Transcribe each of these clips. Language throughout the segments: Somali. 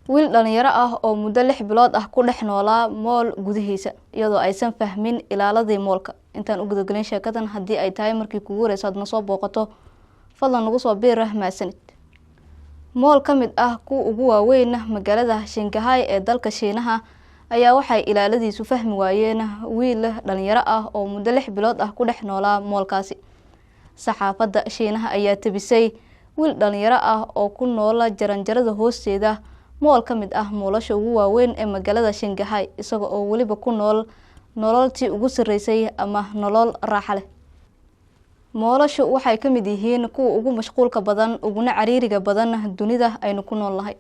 wiil dhalinyaro ah oo muddo 6 bilood ah ku dhex noolaa mool gudihiisa iyadoo aysan fahmin ilaaladii moolka. Intaan u gudagalin sheekadan haddii ay tahay markii kugu horeysa aad na soo booqato fadlan nagu soo biir mahadsanid. Mool ka mid ah kuwa ugu waaweyn magaalada Shanghai ee dalka Shiinaha ayaa waxay ilaaladiisu fahmi waayeen wiil dhalinyaro ah oo muddo 6 bilood ah ku dhex noolaa moolkaasi. Saxaafadda Shiinaha ayaa tabisay wiil dhalinyaro ah oo ku nool jaranjarada hoosteeda mool ka mid ah moolasha ugu waaweyn ee magaalada Shanghai isaga oo waliba ku nool nololtii ugu sareysay ama nolol raaxo leh. Moolashu waxay ka mid yihiin kuwa ugu mashquulka badan uguna cariiriga badan dunida aynu ku noolnahay.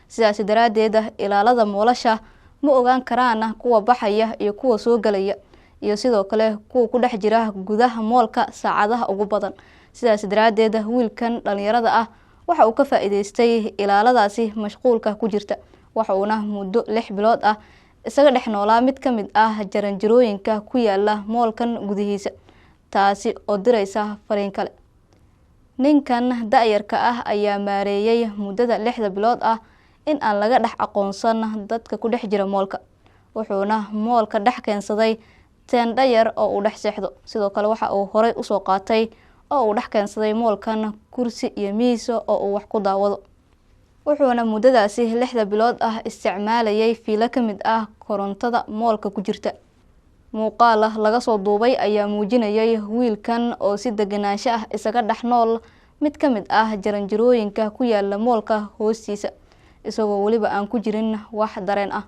Sidaas daraadeed ilaalada moolasha ma ogaan karaan kuwa baxaya iyo kuwa soo galaya iyo sidoo kale kuwa ku dhex jira gudaha moolka saacadaha ugu badan. Sidaas daraadeed wiilkan dhalinyarada ah waxa uu ka faa'iideystay ilaaladaasi mashquulka ku jirta. Waxa uuna muddo 6 bilood ah isaga dhex noolaa mid ka mid ah jaranjarooyinka ku yaala moolkan gudihiisa, taasi oo diraysa fariin kale. Ninkan da'yarka ah ayaa maareeyay muddada 6 bilood ah in aan laga dhex aqoonsan dadka ku dhex jira moolka. Wuxuuna moolka dhex keensaday teendho yar oo uu dhex seexdo. Sidoo kale waxa uu horey u soo qaatay oo uu dhex keensaday moolkan kursi iyo miis oo uu wax ku daawado. Wuxuuna muddadaasi 6 bilood ah isticmaalayay fiilo ka mid ah korontada moolka ku jirta. Muuqaal laga soo duubay ayaa muujinayay wiilkan oo si deganaansho ah isaga dhex nool mid ka mid ah jaranjarooyinka ku yaala moolka hoostiisa isagoo waliba aan ku jirin wax dareen ah.